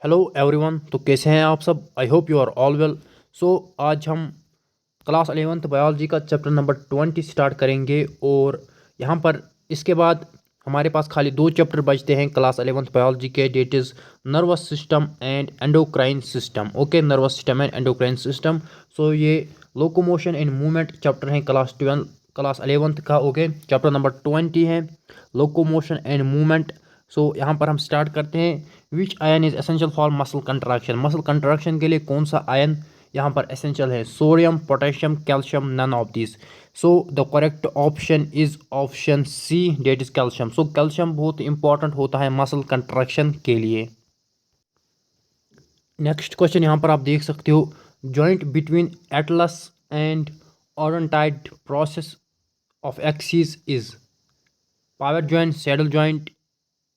Hello everyone. तो कैसे हैं आप सब? I hope you are all well. So आज हम क्लास 11th बायोलॉजी का चैप्टर नंबर 20 स्टार्ट करेंगे और यहाँ पर इसके बाद हमारे पास खाली दो चैप्टर बचते हैं क्लास 11th बायोलॉजी के। That is nervous system and endocrine system. Okay, nervous system and endocrine system. So ये लोकोमोशन एंड मूवमेंट चैप्टर हैं क्लास 11th का। ओके, चैप्टर नंबर 20 है लोकोमोशन एंड मूवमेंट। सो यहाँ पर हम स्टार्ट करते हैं। Which ion is essential for muscle contraction? Muscle contraction के लिए कौन सा आयन यहाँ पर एसेंशियल है? Sodium, potassium, calcium, none of this. So the correct option is option C, that is calcium. So calcium बहुत इंपॉर्टेंट होता है मसल कंट्रैक्शन के लिए। नेक्स्ट क्वेश्चन यहाँ पर आप देख सकते हो, joint between atlas and odontoid process of axis is pivot joint, saddle joint.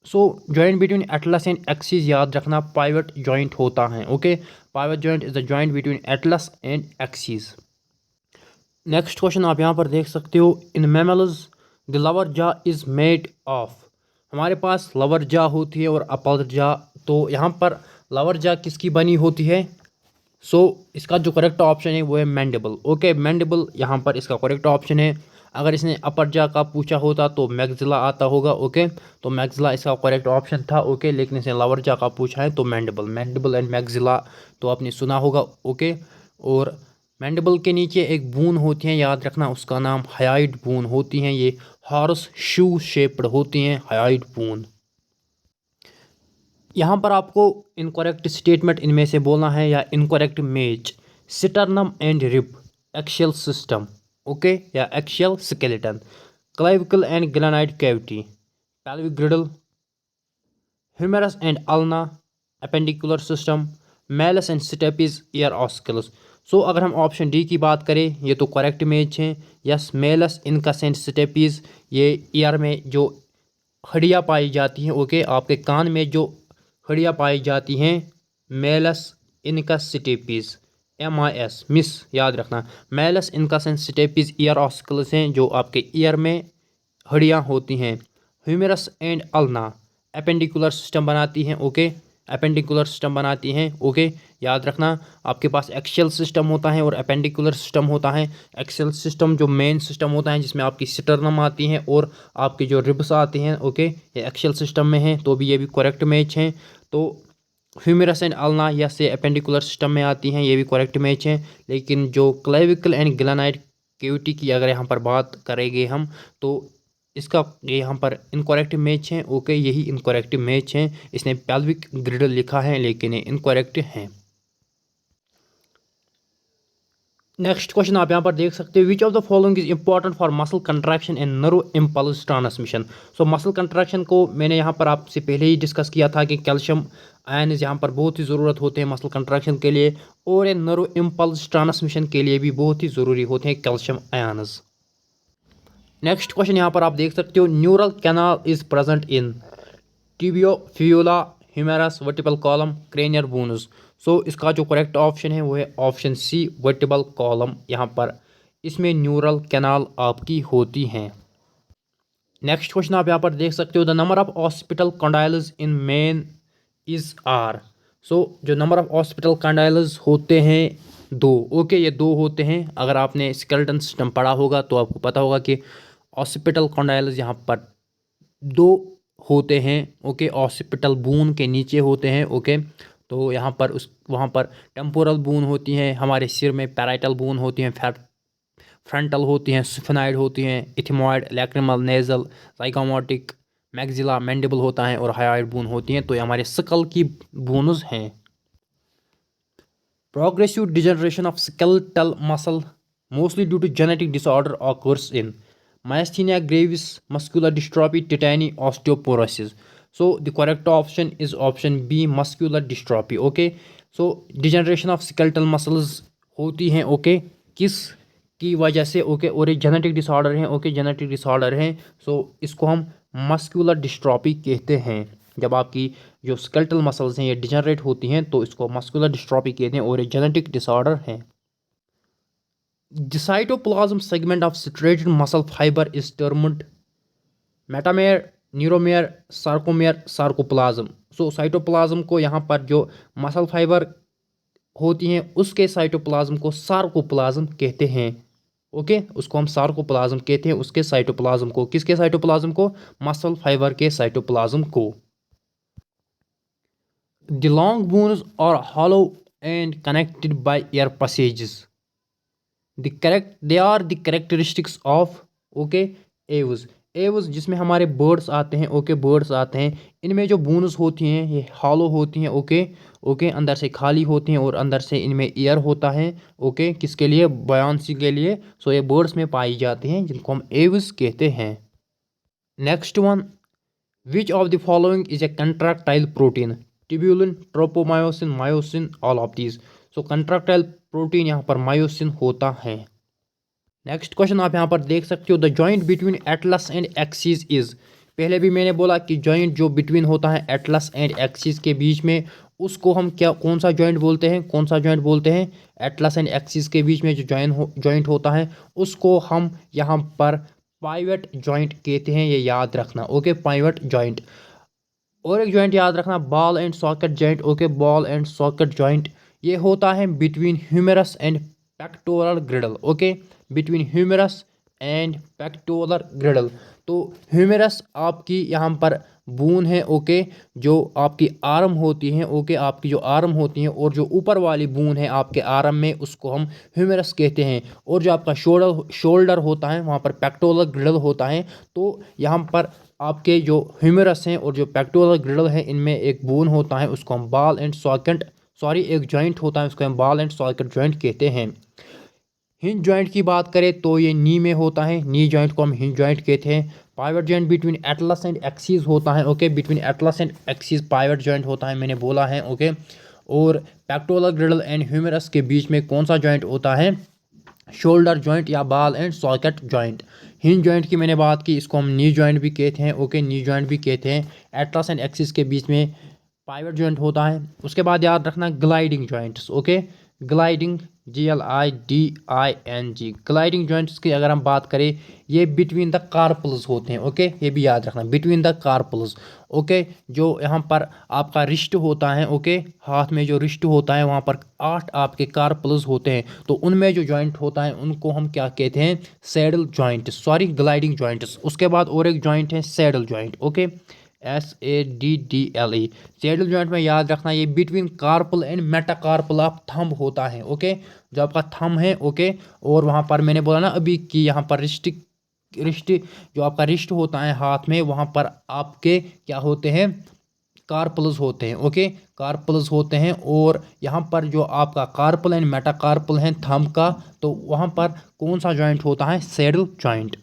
So joint between atlas and axis याद रखना पाइवट जॉइंट होता है। Okay, pivot joint is the joint between atlas and axis. Next question आप यहाँ पर देख सकते हो, in mammals the lower jaw is made of. हमारे पास लोअर जॉ होती है और अपर जॉ। तो यहाँ पर लोअर जॉ किसकी बनी होती है? सो इसका जो करेक्ट ऑप्शन है वो है मैंडिबल। ओके, मैंडिबल यहाँ पर इसका करेक्ट ऑप्शन है। अगर इसने अपर जॉ का पूछा होता तो मैग्जिला आता होगा। ओके, तो मैग्जिला इसका करेक्ट ऑप्शन था। ओके, लेकिन इसने लोअर जॉ का पूछा है तो मैंडिबल। मैंडिबल एंड मैग्जिला तो आपने सुना होगा। ओके, और मैंडिबल के नीचे एक बून होती है, याद रखना उसका नाम हायोइड बून होती हैं। ये हॉर्स शू शेप्ड होती हैं, हायोइड बून। यहाँ पर आपको इनकरेक्ट स्टेटमेंट इनमें से बोलना है या incorrect match. Sternum and rib, axial system. Okay, या axial skeleton. Clavicle and glenoid cavity, pelvic girdle. Humerus and ulna, appendicular system. Malleus and stapes, ear ossicles. So अगर हम ऑप्शन डी की बात करें, ये तो करेक्ट मैच है। Yes, malleus incus and stapes, ये ईयर में जो हड्डियाँ पाई जाती हैं। ओके, आपके कान में जो हड्डियाँ पाई जाती हैं, malleus incus stapes, MIS, miss याद रखना। Malleus incus and stapes ear ossicles हैं जो आपके ईयर में हड्डियाँ होती हैं। Humerus and ulna appendicular system बनाती हैं। ओके, अपेंडिकुलर सिस्टम बनाती हैं। ओके, याद रखना आपके पास एक्शियल सिस्टम होता है और अपेंडिकुलर सिस्टम होता है। एक्शियल सिस्टम जो मेन सिस्टम होता है जिसमें आपकी स्टर्नम आती हैं और आपके जो रिब्स आते हैं। ओके, ये एक्शियल सिस्टम में है, तो भी ये भी करेक्ट मैच हैं। तो ह्यूमेरस एंड अल्ना या से अपेंडिकुलर सिस्टम में आती हैं, ये भी करेक्ट मैच हैं। लेकिन जो क्लेविकल एंड ग्रेनाइट कैविटी की अगर यहाँ पर बात करेंगे हम, तो इसका ये यहाँ पर इनकरेक्ट मैच है। ओके, यही इनकरेक्ट मैच है। इसने पेल्विक ग्रिडल लिखा है लेकिन ये इनकरेक्ट है। नेक्स्ट क्वेश्चन आप यहाँ पर देख सकते हो, which of the following is important for muscle contraction and nerve impulse transmission. So muscle contraction को मैंने यहाँ पर आपसे पहले ही डिस्कस किया था कि कैल्शियम आयन यहाँ पर बहुत ही ज़रूरत होते हैं मसल कंट्रैक्शन के लिए, और ये नर्व इम्पल्स ट्रांसमिशन के लिए भी बहुत ही ज़रूरी होते हैं कैल्शियम आयन्स। नेक्स्ट क्वेश्चन यहाँ पर आप देख सकते हो, neural canal is present in tibio, fibula, humerus, vertebral column, cranial bones. So इसका जो करेक्ट ऑप्शन है वो है ऑप्शन सी, वर्टिबल कॉलम। यहाँ पर इसमें न्यूरल कैनाल आपकी होती हैं। नेक्स्ट क्वेश्चन आप यहाँ पर देख सकते हो, the number of occipital condyles in man is are. So जो नंबर ऑफ हॉस्पिटल कंडाइल्स होते हैं दो। ओके, ये दो होते हैं। अगर आपने स्केलेटन सिस्टम पढ़ा होगा तो आपको पता होगा कि हॉस्पिटल कंडाइल्स यहाँ पर दो होते हैं। ओके, ऑसिपिटल बून के नीचे होते हैं। ओके, तो यहाँ पर वहाँ पर टेम्पोरल बून होती हैं, हमारे सिर में पैराइटल बून होती हैं, फ्रंटल होती हैं, स्फेनॉइड होती हैं, ethmoid, lacrimal, nasal, zygomatic, maxilla, mandible होता है और हायोइड बून होती हैं। तो ये हमारे स्कल की बोन्स हैं। Progressive degeneration of skeletal muscle mostly due to genetic disorder occurs in myasthenia gravis, muscular dystrophy, tetany, osteoporosis. So the correct option is option B, muscular dystrophy. Okay, so degeneration of skeletal muscles होती हैं। Okay, किस की वजह से? Okay, और ये genetic disorder हैं। Okay, genetic disorder हैं। सो इसको हम मस्कुलर डिस्ट्रॉफी कहते हैं। जब आपकी जो स्केलेटल मसल्स हैं ये डिजनरेट होती हैं तो इसको मस्कुलर डिस्ट्रॉफी कहते हैं और ये जेनेटिक डिसऑर्डर हैं। The cytoplasm segment of striated muscle fiber is termed metamer neuromere, sarcomere, sarcoplasm. So cytoplasm को यहाँ पर जो मसल फाइबर होती हैं उसके साइटोप्लाज्म को सार्कोप्लाज्म कहते हैं। ओके, उसको हम सार्कोप्लाज्म कहते हैं, उसके साइटोप्लाज्म को, किसके साइटोप्लाज्म को? मसल फाइबर के साइटोप्लाज्म को। The long bones are hollow and connected by air passages. They are the characteristics of, okay, aves. Aves जिसमें हमारे बर्ड्स आते हैं, ओके, बर्ड्स आते हैं, इनमें जो बोन्स होती हैं ये हॉलो होती हैं, ओके, ओके, अंदर से खाली होती हैं और अंदर से इनमें एयर होता है, ओके, किसके लिए? बयान्सी के लिए। सो ये बर्ड्स में पाई जाती हैं जिनको हम एव्स कहते हैं। Next one, which of the following is a contractile protein? Tubulin, tropomyosin, myosin, all of these. So contractile protein यहाँ पर मायोसिन होता है। नेक्स्ट क्वेश्चन आप यहाँ पर देख सकते हो, the joint between atlas and axis is. पहले भी मैंने बोला कि जॉइंट जो बिटवीन होता है एटलस एंड एक्सिस के बीच में, उसको हम क्या, कौन सा जॉइंट बोलते हैं? कौन सा जॉइंट बोलते हैं? एटलस एंड एक्सिस के बीच में जो जॉइंट होता है उसको हम यहाँ पर पाइवट जॉइंट कहते हैं, ये याद रखना, ओके, पाइवट जॉइंट। और एक जॉइंट याद रखना, ball and socket joint, okay, ball and socket joint, ये होता है between humerus and pectoral girdle, okay, between humerus and pectoral girdle. तो ह्यूमेरस आपकी यहाँ पर बून है, ओके, जो आपकी आर्म होती है, ओके, आपकी जो आर्म होती है, और जो ऊपर वाली बून है आपके आर्म में उसको हम ह्यूमेरस कहते हैं। और जो आपका शोल्डर होता है वहाँ पर पेक्टोरल ग्रिडल होता है। तो यहाँ पर आपके जो ह्यूमेरस हैं और जो पेक्टोरल ग्रिडल है इनमें एक बोन होता है, उसको हम बॉल एंड सॉकेट, सॉरी, एक जॉइंट होता है, उसको हम बॉल एंड सॉकेट जॉइंट कहते हैं। हिंज जॉइंट की बात करें तो ये नी में होता है, नी जॉइंट को हम हिंज जॉइंट कहते हैं। Pivot joint between atlas and axis होता है, okay, between atlas and axis pivot joint होता है, मैंने बोला है, ओके। और पेक्टोरल ग्रिडल एंड ह्यूमेरस के बीच में कौन सा जॉइंट होता है? शोल्डर जॉइंट या ball and socket joint. Hinge joint की मैंने बात की, इसको हम नी जॉइंट भी कहते हैं, ओके, नी जॉइंट भी कहते हैं। एटलस एंड एक्सिस के बीच में पाइवट जॉइंट होता है। उसके बाद याद रखना gliding joints, okay, gliding, GLIDING, gliding joints की अगर हम बात करें ये बिटवीन द कार्पल्स होते हैं, ओके, ये भी याद रखना, बिटवीन द कार्पल्स, ओके। जो यहाँ पर आपका रिस्ट होता है, ओके, हाथ में जो रिस्ट होता है वहाँ पर 8 आपके कार्पल्स होते हैं, तो उनमें जो जॉइंट होता है उनको हम क्या कहते हैं? Saddle joints, sorry, gliding joints. उसके बाद और एक जॉइंट है saddle joint, okay, SADDLE। Saddle joint में याद रखना ये between carpal and metacarpal of thumb होता है, ओके, जो आपका थंब है, ओके। और वहाँ पर मैंने बोला ना अभी कि यहाँ पर रिस्ट जो आपका रिस्ट होता है हाथ में, वहाँ पर आपके क्या होते हैं? कार्पल्स होते हैं, ओके, कार्पल्स होते हैं। और यहाँ पर जो आपका कार्पल एंड मेटाकार्पल है थंब का, तो वहाँ पर कौन सा जॉइंट होता है? Saddle joint.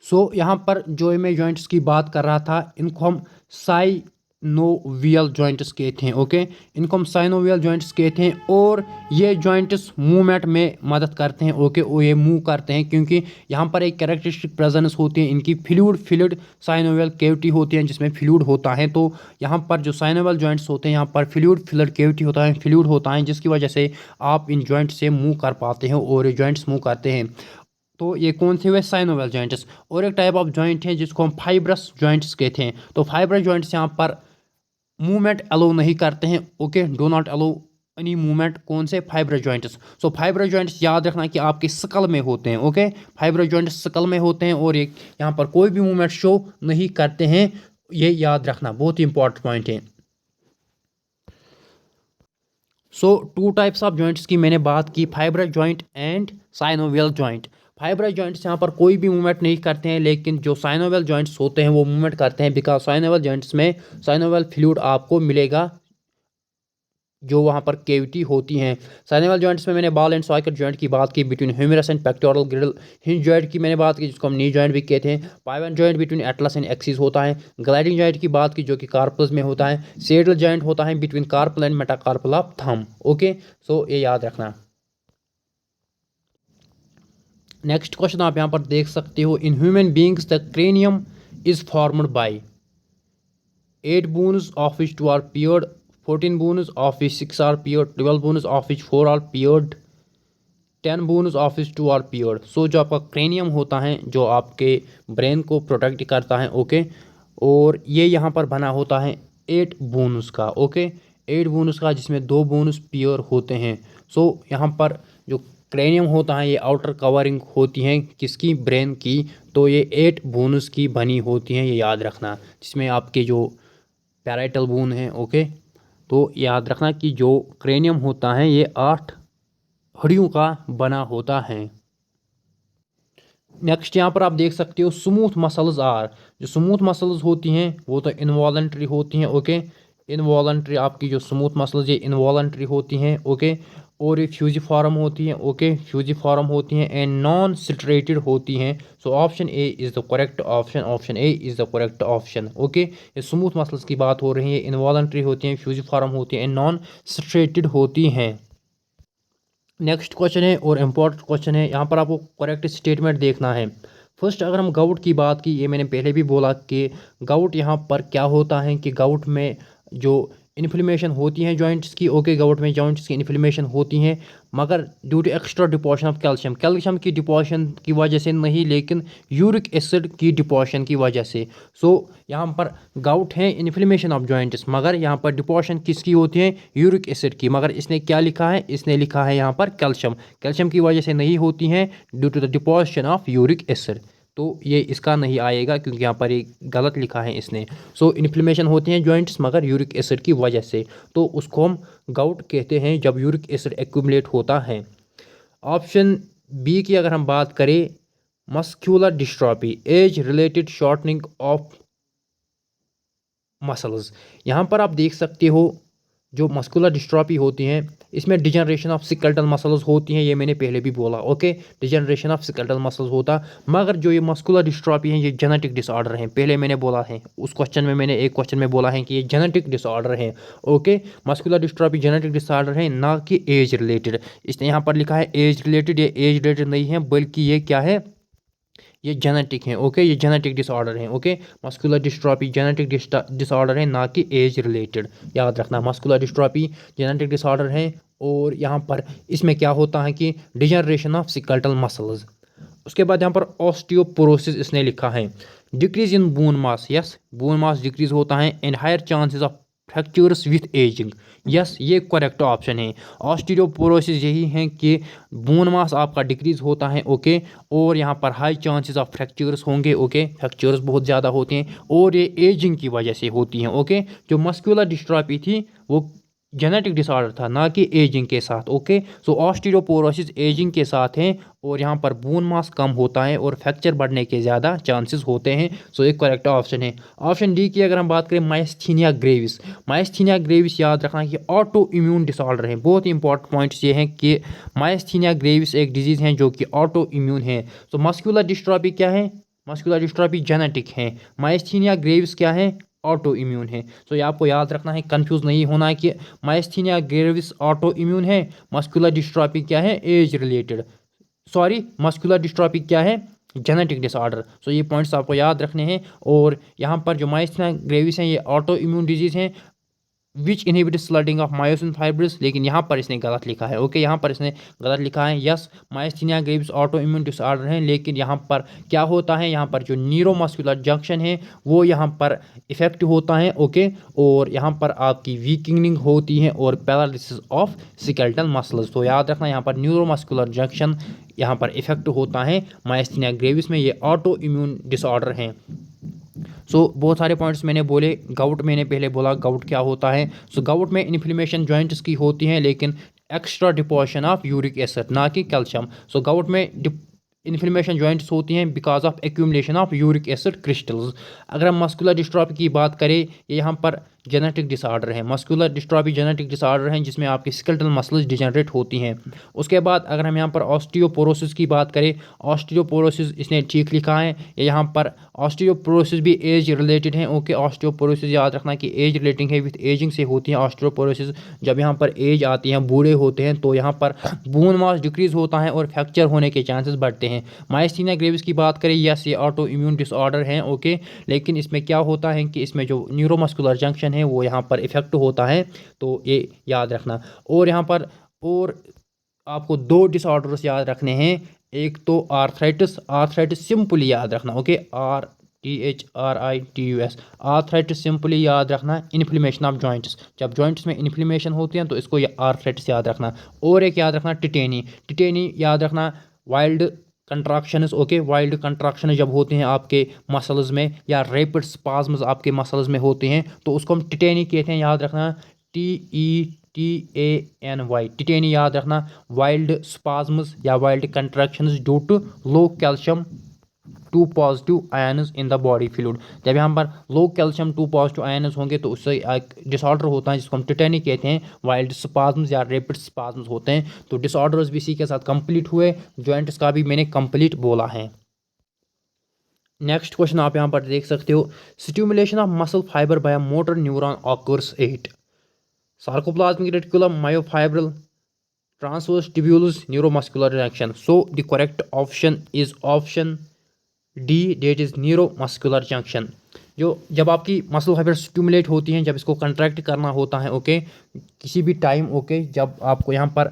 सो यहाँ पर जो मैं जॉइंट्स की बात कर रहा था इनको हम साइनोवियल जॉइंट्स कहते हैं, ओके, इनको हम साइनोवियल जॉइंट्स कहते हैं। और ये जॉइंट्स मूवमेंट में मदद करते हैं, ओके, और ये मूव करते हैं क्योंकि यहाँ पर एक कैरेक्टरिस्टिक प्रेजेंस होती है इनकी, फ्लूइड साइनोवियल कैविटी होती है जिसमें फ्लूइड होता है। तो यहाँ पर जो साइनोवियल जॉइंट्स होते हैं यहाँ पर फ्लूइड कैविटी होता है, फ्लूइड होता है, जिसकी वजह से आप इन जॉइंट से मूव कर पाते हैं और ये जॉइंट्स मूव करते हैं। तो ये कौन से हुए? Synovial joints. और एक टाइप ऑफ जॉइंट है जिसको हम फाइब्रस जॉइंट्स कहते हैं। तो फाइब्रस जॉइंट्स यहाँ पर मूवमेंट अलो नहीं करते हैं, okay, do not allow any movement. कौन से? Fibrous joints. So fibrous joints याद रखना कि आपके स्कल में होते हैं, ओके, फाइब्रस जॉइंट्स स्कल में होते हैं और ये यहाँ पर कोई भी मूवमेंट शो नहीं करते हैं, ये याद रखना, बहुत ही इंपॉर्टेंट पॉइंट है। सो 2 टाइप्स ऑफ जॉइंट्स की मैंने बात की, fibrous joint and synovial joint. Fibrous joints यहाँ पर कोई भी मूवमेंट नहीं करते हैं, लेकिन जो साइनोवियल जॉइंट्स होते हैं वो मूवमेंट करते हैं, बिकॉज साइनोवियल जॉइंट्स में साइनोवियल फ्लूइड आपको मिलेगा जो वहाँ पर कैविटी होती हैं। साइनोवियल जॉइंट्स में मैंने बॉल एंड सॉकेट जॉइंट की बात की between humerus and pectoral girdle. Hinge joint की मैंने बात की जिसको हम नी जॉइंट भी कहते हैं। Pivot joint between atlas and axis होता है। ग्लाइडिंग जॉइंट की बात की जो कि कार्पल्स में होता है। सैडल जॉइंट होता है between carpal and metacarpal of thumb, okay, so ये याद रखना। नेक्स्ट क्वेश्चन आप यहाँ पर देख सकते हो, in human beings the cranium is formed by 8 bones of which 2 are paired, 14 bones of which 6 are paired, 12 bones of which 4 are paired, 10 bones of इस 2 आर पेयर्ड। सो जो आपका क्रेनियम होता है जो आपके ब्रेन को प्रोटेक्ट करता है, ओके, और ये यहाँ पर बना होता है 8 बोन्स का, ओके, 8 बोन्स का, जिसमें 2 बोन्स पेयर होते हैं। सो यहाँ पर जो क्रेनियम होता है ये आउटर कवरिंग होती है किसकी, ब्रेन की, तो ये 8 बोन्स की बनी होती हैं, ये याद रखना, जिसमें आपके जो पैराइटल बोन है, ओके, तो याद रखना कि जो क्रेनियम होता है ये 8 हड्डियों का बना होता है। नेक्स्ट यहाँ पर आप देख सकते हो स्मूथ मसल्स आर, जो स्मूथ मसल्स होती हैं वो तो इनवॉलंटरी होती हैं, ओके, इनवॉलंटरी आपकी जो स्मूथ मसल्स ये इनवॉलंटरी होती हैं, ओके, और ये फ्यूजिफॉर्म होती हैं, ओके, फ्यूजिफॉर्म होती हैं एंड नॉन स्ट्रेटेड होती हैं। So option A is the correct option, option A is the correct option, okay. ये स्मूथ मसल्स की बात हो रही है, इनवॉलंटरी होती हैं, फ्यूजिफॉर्म होती हैं एंड नॉन स्ट्रेटेड होती हैं। नेक्स्ट क्वेश्चन है और इम्पोर्टेंट क्वेश्चन है, यहाँ पर आपको करेक्ट स्टेटमेंट देखना है। फर्स्ट अगर हम गाउट की बात की, ये मैंने पहले भी बोला कि गाउट यहाँ पर क्या होता है कि गाउट में जो इन्फ्लेमेशन होती है जॉइंट्स की, ओके, गाउट में जॉइंट्स की इन्फ्लेमेशन होती हैं, मगर due to extra deposition of calcium, calcium की डिपोजिशन की वजह से नहीं, लेकिन यूरिक एसिड की डिपोजिशन की वजह से। सो यहाँ पर गाउट है इन्फ्लेमेशन ऑफ जॉइंट्स, मगर यहाँ पर डिपोजिशन किसकी होती है, यूरिक एसिड की, मगर इसने क्या लिखा है, इसने लिखा है यहाँ पर कैल्शियम, कैल्शियम की वजह से नहीं होती हैं due to the deposition of uric acid, तो ये इसका नहीं आएगा क्योंकि यहाँ पर एक गलत लिखा है इसने। सो इन्फ्लेमेशन होती हैं जॉइंट्स मगर यूरिक एसिड की वजह से, तो उसको हम गाउट कहते हैं जब यूरिक एसिड एक्यूमुलेट होता है। ऑप्शन बी की अगर हम बात करें, muscular dystrophy, age related shortening of muscles, यहाँ पर आप देख सकते हो जो मस्कुलर डिस्ट्रॉफी होती हैं इसमें डिजनरेशन ऑफ स्केलेटल मसल्स होती हैं, ये मैंने पहले भी बोला, okay, degeneration of skeletal muscles होता, मगर जो ये मस्कुलर डिस्ट्रॉफी हैं ये जेनेटिक डिसऑर्डर हैं, पहले मैंने बोला है उस क्वेश्चन में, मैंने एक क्वेश्चन में बोला है कि ये जेनेटिक डिसऑर्डर हैं, okay, muscular dystrophy genetic disorder है, ना कि एज रिलेटेड। इसने यहाँ पर लिखा है एज रिलेटेड, ये एज रिलेटेड नहीं है बल्कि ये क्या है, ये जेनेटिक हैं, ओके, ये जेनेटिक डिसऑर्डर हैं, okay, muscular dystrophy genetic disorder है, ना कि एज रिलेटेड, याद रखना, मस्कुलर डिस्ट्रॉफी जेनेटिक डिसऑर्डर है। और यहाँ पर इसमें क्या होता है कि डिजनरेशन ऑफ स्केलेटल मसल्स। उसके बाद यहाँ पर ऑस्टियोपोरोसिस इसने लिखा है, decrease in bone mass, yes, bone mass decrease होता है and higher chances of fractures with ageing, yes, ये करेक्ट ऑप्शन है। ऑस्टियोपोरोसिस यही है कि बोन मास आपका डिक्रीज होता है, ओके, और यहाँ पर हाई चांसेस ऑफ फ्रैक्चर्स होंगे, ओके, फ्रैक्चर्स बहुत ज़्यादा होते हैं और ये एजिंग की वजह से होती हैं, ओके। जो मस्कुलर डिस्ट्रॉफी थी वो जेनेटिक डिसऑर्डर था, ना कि एजिंग के साथ, ओके। सो ऑस्टियोपोरोसिस एजिंग के साथ हैं और यहाँ पर बोन मास कम होता है और फ्रैक्चर बढ़ने के ज़्यादा चांसेस होते हैं। सो एक करेक्ट ऑप्शन है। ऑप्शन डी की अगर हम बात करें, माइस्थीनिया ग्रेविस, माइस्थीनिया ग्रेविस याद रखना कि ऑटो इम्यून डिसऑर्डर है। बहुत ही इंपॉर्टेंट पॉइंट्स ये हैं कि माइस्थीनिया ग्रेविस एक डिजीज़ है जो कि ऑटो इम्यून है। तो मस्कुलर डिस्ट्रॉफी क्या है, मस्कुलर डिस्ट्रॉफी जेनेटिक है, माइस्थीनिया ग्रेविस क्या है, ऑटो इम्यून है। तो ये आपको याद रखना है, कंफ्यूज नहीं होना है कि माइस्थीनिया ग्रेविस ऑटो इम्यून है, मस्कुलर डिस्ट्रॉफी क्या है, age related, sorry, muscular dystrophy क्या है, जेनेटिक डिसऑर्डर। सो ये पॉइंट्स आपको याद रखने हैं। और यहाँ पर जो माइस्थीनिया ग्रेविस हैं ये ऑटो इम्यून डिजीज़ हैं which inhibit sliding of myosin fibrils, लेकिन यहाँ पर इसने गलत लिखा है, ओके, यहाँ पर इसने गलत लिखा है। Yes, myasthenia gravis auto immune disorder है, लेकिन यहाँ पर क्या होता है, यहाँ पर जो न्यूरोमस्कुलर जंक्शन है वो यहाँ पर इफेक्ट होता है, ओके, और यहाँ पर आपकी वीकनिंग होती है और पैरालिसिस ऑफ स्केलेटल मसल्स। तो याद रखना यहाँ पर न्यूरोमस्कुलर जंक्शन यहाँ पर इफेक्ट होता है माइस्थीनिया ग्रेविस में, ये ऑटो इम्यून डिसऑर्डर हैं। सो बहुत सारे पॉइंट्स मैंने बोले। गाउट मैंने पहले बोला गाउट क्या होता है। सो गाउट में इन्फ्लेमेशन जॉइंट्स की होती हैं लेकिन extra deposition of uric acid, ना कि कैल्शियम। सो गाउट में इन्फ्लेमेशन जॉइंट्स होती हैं because of accumulation of uric acid crystals. अगर हम मस्कुलर डिस्ट्रॉफी की बात करें, ये यहाँ पर जेनेटिक डिसऑर्डर है, मस्कुलर डिस्ट्रॉफी जेनेटिक डिसऑर्डर हैं जिसमें आपकी स्केलेटल मसल्स डिजेनरेट होती हैं। उसके बाद अगर हम यहाँ पर ऑस्टियोपोरोसिस की बात करें, ऑस्टियोपोरोसिस इसने ठीक लिखा है, यहाँ पर ऑस्टियोपोरोसिस भी एज रिलेटेड है, ओके, ऑस्टियोपोरोसिस याद रखना कि एज रिलेटिंग है, विथ एजिंग से होती है ऑस्टियोपोरोसिस। जब यहाँ पर एज आती है, बूढ़े होते हैं, तो यहाँ पर बोन मास डिक्रीज होता है और फ्रैक्चर होने के चांसेस बढ़ते हैं। माइस्थीनिया ग्रेविस की बात करें, यस, ये ऑटो इम्यून डिसऑर्डर हैं, ओके, लेकिन इसमें क्या होता है कि इसमें जो न्यूरोमस्कुलर जंक्शन है वो यहाँ पर इफेक्ट होता है, तो ये याद रखना। और यहाँ पर और आपको दो डिसऑर्डर्स याद रखने हैं। एक तो आर्थराइटिस, आर्थराइटिस सिंपली याद रखना, ओके, ARTHRITUS, आर्थराइटिस सिंपली याद रखना। इन्फ्लेमेशन ऑफ जॉइंट्स, जब जॉइंट्स में इन्फ्लेमेशन होती हैं तो इसको आर्थराइटिस याद रखना। और एक याद रखना टिटेनी, टिटेनी याद रखना। वाइल्ड कंट्राक्शंस, ओके, वाइल्ड कंट्राक्शन जब होते हैं आपके मसल्स में, या रैपिड स्पाज्म्स आपके मसल्स में होते हैं, तो उसको हम टिटेनी कहते हैं, याद रखना। TETANY, टिटेनी याद रखना। वाइल्ड स्पाज्म्स या wild contractions due to low calcium 2 positive ions in the body fluid, जब यहाँ पर लो कैल्शियम 2 पॉजिटिव आयन्स होंगे तो उससे एक डिसऑर्डर होता है जिसको हम टिटेनी कहते हैं। वाइल्ड स्पाज्म्स या रैपिड स्पाज्म्स होते हैं। तो डिसऑर्डर्स भी इसी के साथ कंप्लीट हुए, जॉइंट्स का भी मैंने कंप्लीट बोला है। नेक्स्ट क्वेश्चन आप यहाँ पर देख सकते हो, stimulation of muscle fibre by motor neuron occurs at sarcoplasmic reticulum, myofibril, transverse tubules, neuromuscular junction. So the correct option is option D, that is neuromuscular junction। जो जब आपकी मसल फाइबर स्टिमुलेट होती हैं, जब इसको कंट्रैक्ट करना होता है, ओके, किसी भी टाइम, ओके, जब आपको यहाँ पर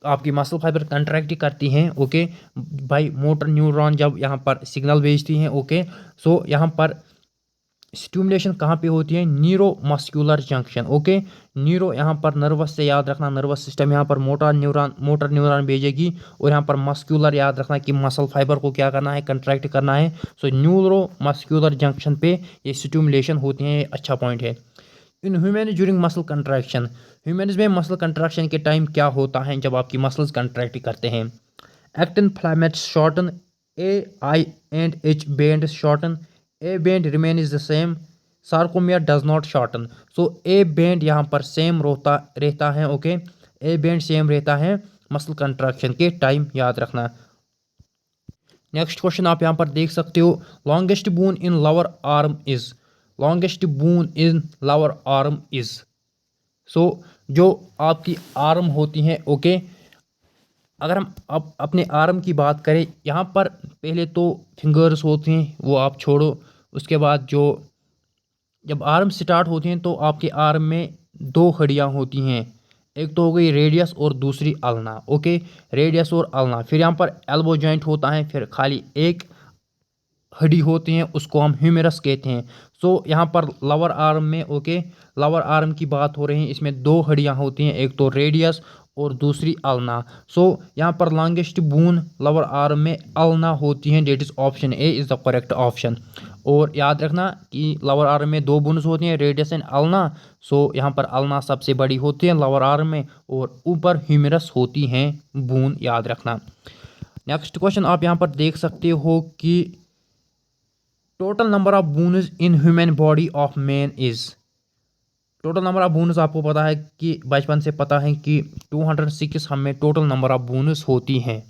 आपकी मसल फाइबर कंट्रैक्ट करती हैं, ओके, भाई मोटर न्यूरॉन जब यहाँ पर सिग्नल भेजती हैं, ओके, सो यहाँ पर स्टिमुलेशन कहाँ पे होती है, न्यूरोमस्कुलर जंक्शन, ओके। न्यूरो यहाँ पर नर्वस से याद रखना, नर्वस सिस्टम यहाँ पर मोटर न्यूरॉन भेजेगी, और यहाँ पर मस्कुलर याद रखना कि मसल फाइबर को क्या करना है, कंट्रैक्ट करना है। सो न्यूरोमस्कुलर जंक्शन पे ये स्टिमुलेशन होती है, अच्छा पॉइंट है। In human during muscle contraction, humans में मसल कंट्रैक्शन के टाइम क्या होता है जब आपकी मसल्स कंट्रैक्ट करते हैं, actin filaments shorten, A, I and H bands shorten, A band remains the same, sarcomere does not shorten। So A band यहाँ पर सेम रहता है, ओके, A band सेम रहता है मसल कंट्रैक्शन के टाइम, याद रखना। नेक्स्ट क्वेश्चन आप यहाँ पर देख सकते हो, longest bone in lower arm is, longest bone in lower arm is. So जो आपकी आर्म होती हैं, ओके, अगर हम अब अपने आर्म की बात करें, यहाँ पर पहले तो फिंगर्स होते हैं, वो आप छोड़ो। उसके बाद जो जब आर्म स्टार्ट होती हैं तो आपके आर्म में दो हड्डियाँ होती हैं, एक तो हो गई रेडियस और दूसरी अल्ना, ओके, रेडियस और अल्ना। फिर यहाँ पर एल्बो जॉइंट होता है, फिर खाली एक हड्डी होती हैं, उसको हम ह्यूमेरस कहते हैं। सो यहाँ पर लोअर आर्म में, ओके, लोअर आर्म की बात हो रही है, इसमें दो हड्डियाँ होती हैं, एक तो रेडियस और दूसरी अल्ना। सो यहाँ पर लॉन्गेस्ट बोन लोअर आर्म में अल्ना होती हैं, that is option A is the correct option. और याद रखना कि लोअर आर्म में दो बोन्स होती हैं, रेडियस एंड अल्ना। सो यहाँ पर अल्ना सबसे बड़ी होती है लोअर आर्म में, और ऊपर ह्यूमेरस होती हैं बोन, याद रखना। नेक्स्ट क्वेश्चन आप यहाँ पर देख सकते हो कि total number of bones in human body of man is, total number of bones आपको पता है कि बचपन से पता है कि 206 हमें टोटल नंबर ऑफ बोन्स होती हैं।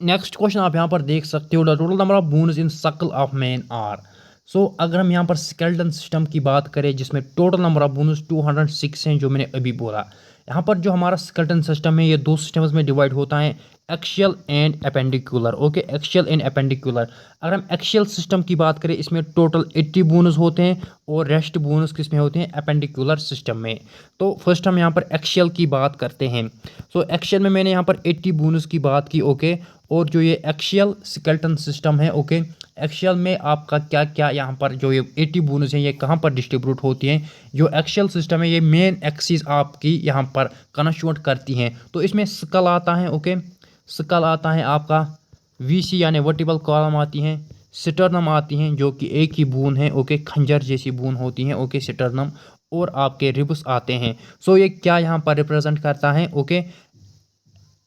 नेक्स्ट क्वेश्चन आप यहाँ पर देख सकते हो, the total number of bones in skull of man are. So अगर हम यहाँ पर स्केलेटन सिस्टम की बात करें जिसमें टोटल नंबर ऑफ बोन्स 206 हैं, जो मैंने अभी बोला, यहाँ पर जो हमारा स्केलेटन सिस्टम है ये दो सिस्टम्स में डिवाइड होता है, axial and appendicular, okay, axial and appendicular. अगर हम एक्शियल सिस्टम की बात करें इसमें टोटल 80 बोन्स होते हैं, और रेस्ट बोन्स किस में होते हैं, एपेंडिकुलर सिस्टम में। तो फर्स्ट हम यहाँ पर एक्शियल की बात करते हैं। सो एक्शियल में मैंने यहाँ पर 80 बोन्स की बात की, ओके, और जो ये एक्शियल स्केलेटन सिस्टम है, ओके, एक्शियल में आपका क्या क्या यहाँ पर जो ये 80 बोन्स हैं ये कहाँ पर डिस्ट्रीब्यूट होती हैं। जो एक्शियल सिस्टम है ये मेन एक्सिस आपकी यहाँ पर कंस्टिट्यूट करती हैं। तो इसमें स्कल आता है, ओके, स्कल आता है आपका, वीसी यानी वर्टिबल कॉलम आती हैं, स्टर्नम आती हैं जो कि एक ही बून है, ओके, खंजर जैसी बून होती हैं, ओके, स्टर्नम, और आपके रिब्स आते हैं। सो ये क्या यहाँ पर रिप्रेजेंट करता है, okay,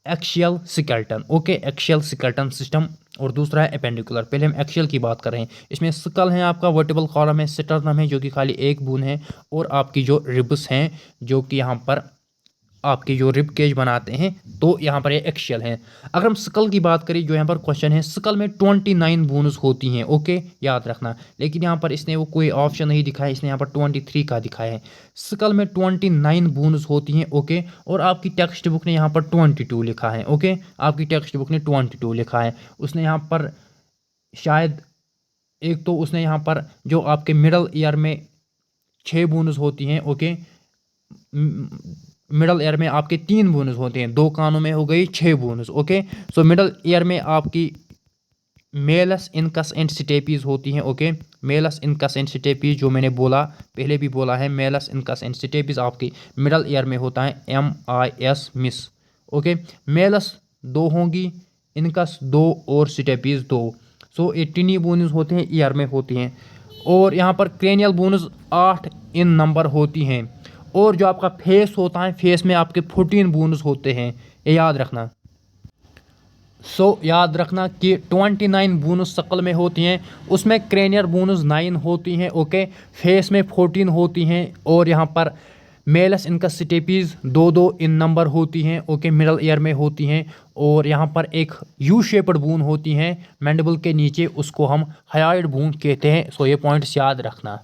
axial skeleton, okay, axial skeleton system. और दूसरा है एपेंडिकुलर। पहले हम एक्शियल की बात कर रहे हैं, इसमें स्कल है आपका, वर्टिबल कॉलम है, स्टर्नम है जो कि खाली एक बून है, और आपकी जो रिब्स हैं जो कि यहाँ पर आपकी जो रिब केज बनाते हैं, तो यहाँ पर ये एक्शियल है। अगर हम स्कल की बात करें, जो यहाँ पर क्वेश्चन है, स्कल में 29 बोन्स होती हैं, ओके, याद रखना। लेकिन यहाँ पर इसने वो कोई ऑप्शन नहीं दिखाया, इसने यहाँ पर 23 का दिखाया है। स्कल में 29 बोन्स होती हैं, ओके, और आपकी टेक्स्ट बुक ने यहाँ पर 22 लिखा है, ओके, आपकी टेक्स्ट बुक ने 22 लिखा है। उसने यहाँ पर शायद एक तो उसने यहाँ पर जो आपके मिडल ईयर में 6 बोन्स होती हैं, ओके, मिडल ईयर में आपके 3 बोन्स होते हैं, 2 कानों में हो गई 6 bones. Okay, so middle ear में आपकी मेलस इनकस एंड स्टेपीज होती हैं। Okay, malleus incus and stapes जो मैंने बोला पहले भी बोला है, मेलस इनकस एंड स्टेपीज आपकी मिडल ईयर में होता है MIS मिस। ओके, मेलस 2 होंगी, इनकस 2 और स्टेपीज 2। सो ये टिनी बोन्स होते हैं, ईयर में होती हैं। और यहाँ पर क्रेनियल बोन्स 8 इन नंबर होती हैं। और जो आपका फेस होता है, फेस में आपके 14 बोन्स होते हैं, ये याद रखना। याद रखना कि 29 बोन्स शक्ल में होती हैं, उसमें क्रेनियल बोन्स 9 होती हैं। ओके, फेस में 14 होती हैं। और यहाँ पर मेलस इनका स्टेपीज 2-2 इन नंबर होती हैं। ओके, मिडल ईयर में होती हैं। और यहाँ पर एक यू शेप्ड बोन होती हैं मैंडिबल के नीचे, उसको हम हायोइड बोन कहते हैं। ये पॉइंट्स याद रखना।